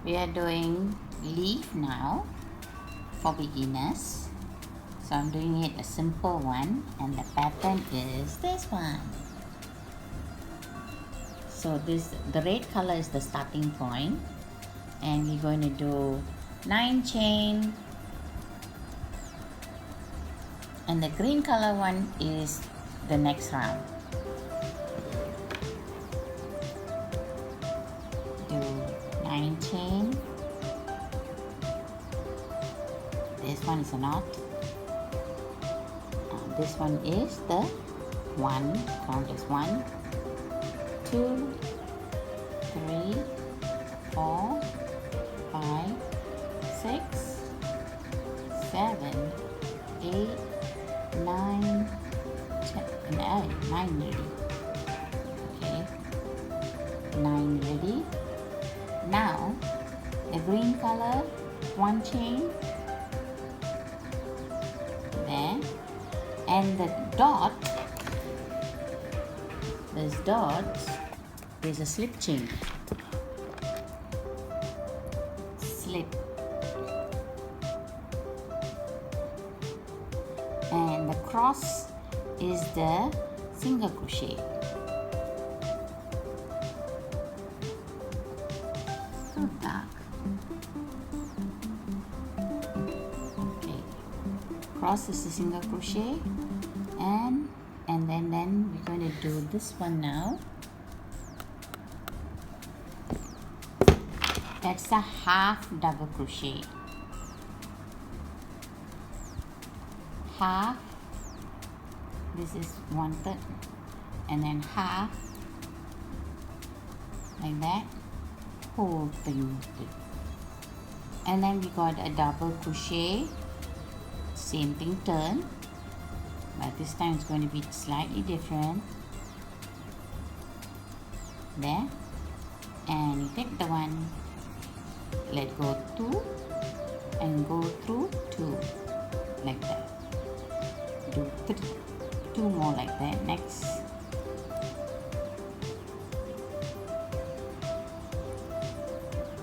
We are doing leaf now for beginners. So I'm doing it a simple one, and the pattern is this one. So the red color is the starting point, and we're going to do 9 chain, and the green color one is the next round. Do 9 chain. This one is a knot. This one is the 1, count as 1, 2, 3, 4, 5, 6, 7, 8, 9, 10, 9 ready. Okay, 9 ready. Now the green color, 1 chain there, and the dot, this dot is a slip chain. Slip. And the cross is the single crochet. So dark. Okay. Cross is the single crochet, and then we're going to do this one now. That's a half double crochet. Half, this is 1/3, and then half like that, whole thing. And then we got a double crochet, same thing, turn, but this time it's going to be slightly different. There, and you take the one, let go 2 and go through 2 like that. Do 2 more like that. Next,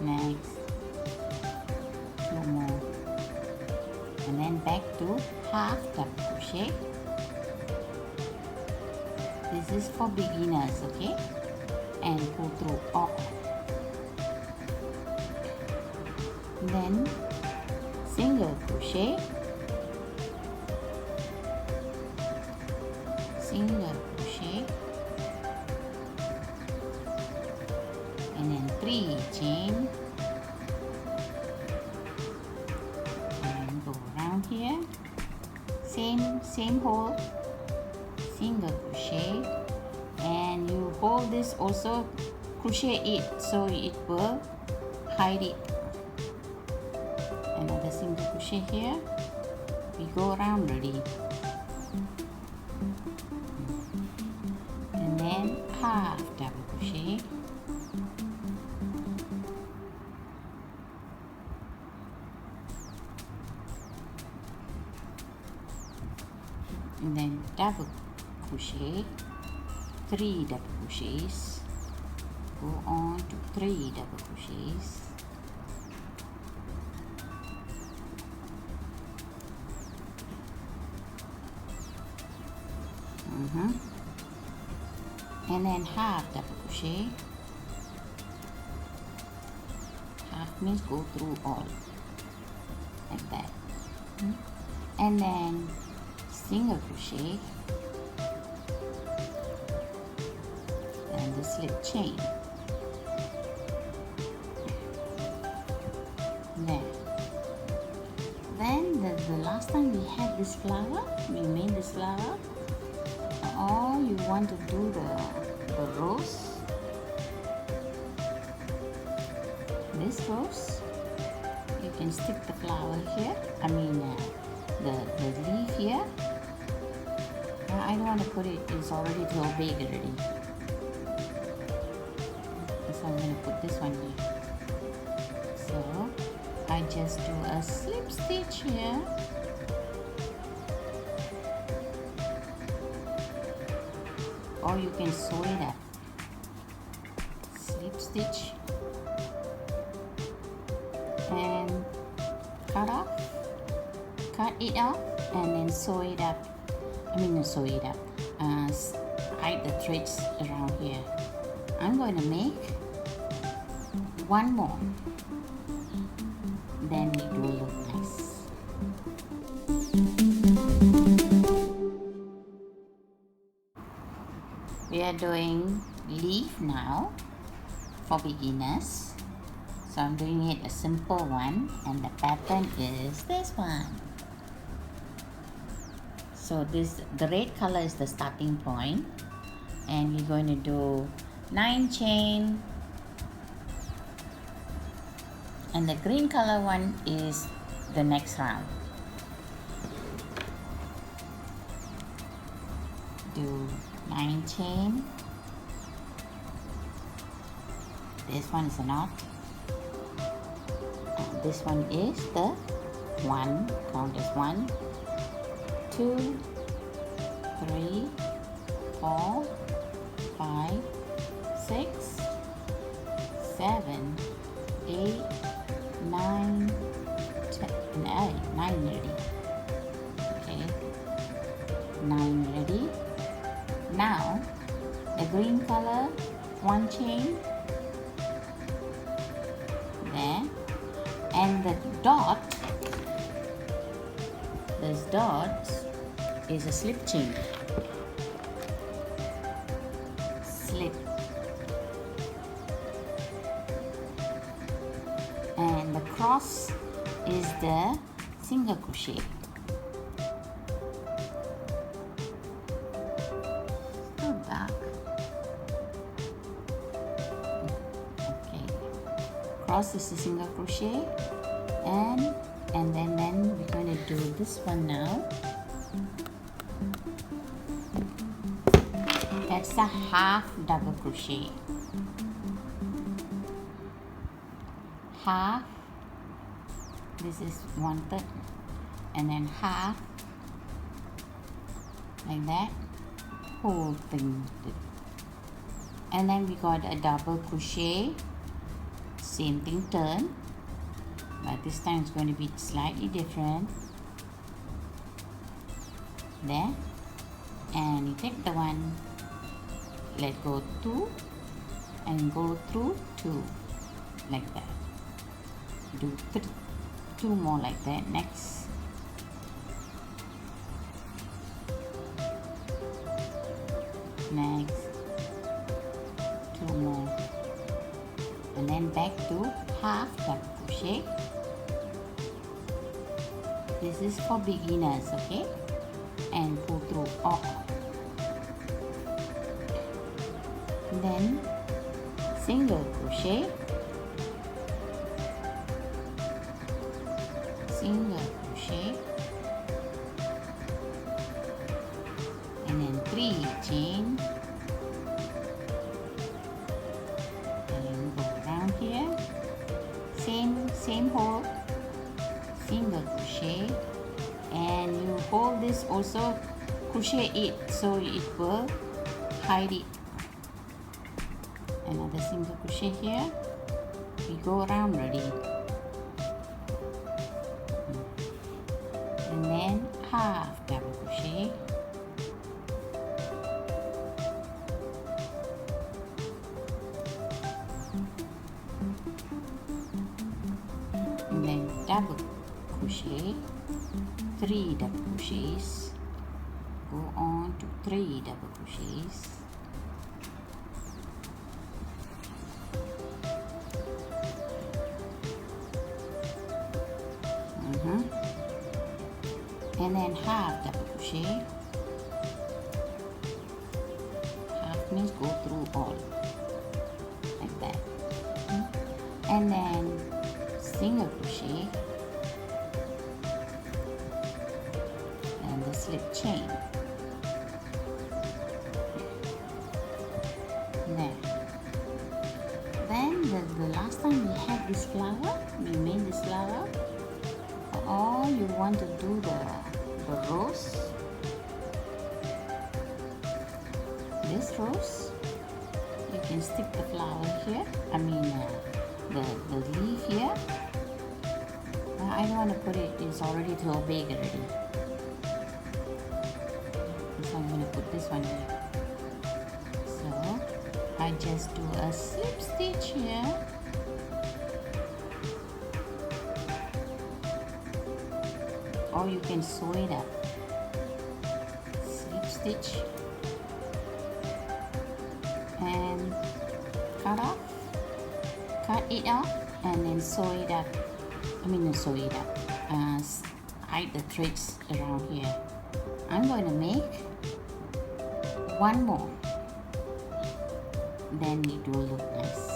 next 2 more, and then back to half double crochet. This is for beginners, okay? And go through all. Then single crochet, single crochet, and then 3 chain, and go around here, same hole, single crochet, and you hold this also, crochet it so it will hide it. Another single crochet here, we go around ready, and then half double crochet, and then double crochet, 3 double crochets, go on to 3 double crochets, and then half double crochet. Half means go through all like that, and then single crochet and the slip chain there. Then the last time we had this flower, we made this flower. Or you want to do the rose, this rose, you can stick the flower here, the leaf here. I don't want to put it, it's already too big already, so I'm going to put this one here. So I just do a slip stitch here, or you can sew it up. Slip stitch and cut it off and then sew it up. Not sew it up, hide the threads around here. I'm going to make one more, then it will look nice. We are doing leaf now for beginners. So I'm doing it a simple one, and the pattern is this one. So the red color is the starting point, and we're going to do 9 chain, and the green color one is the next round. Do 9 chain. This one is a knot. This one is the 1, count as 1, 2, 3, 4, 5, 6, 7, 8, 9, 10, 9 already. Okay, 9 already. Now the green color, 1 chain there, and the dot, this dot is a slip chain. Slip. And the cross is the single crochet. So dark. Okay. Cross is the single crochet, and then we're going to do this one now. That's a half double crochet. Half, this is 1/3, and then half, like that, whole thing. And then we got a double crochet, same thing, turn, but this time it's going to be slightly different. There, and you take the one, let go 2, and go through 2, like that. Do 2 more like that. Next, next, 2 more, and then back to half double crochet. This is for beginners, okay? And pull through all. Then single crochet, single crochet, and then 3 chain, and go around here, same hole, single crochet, and you hold this also, crochet it so it will hide it. Another single crochet here, we go around already, and then half double crochet, and then double crochet, 3 double crochets, go on to 3 double crochets, and then half double crochet. Half means go through all, like that, and then single crochet, and the slip chain. There. Then the last time we had this flower, we made this flower. Or you want to do the rose, this rose, you can stick the flower here, the leaf here, I don't want to put it, it's already too big already. So I'm going to put this one here. So I just do a slip stitch here. Or you can sew it up. Slip stitch and cut it off and then sew it up. Sew it up. Hide the threads around here. I'm going to make one more. Then it will look nice.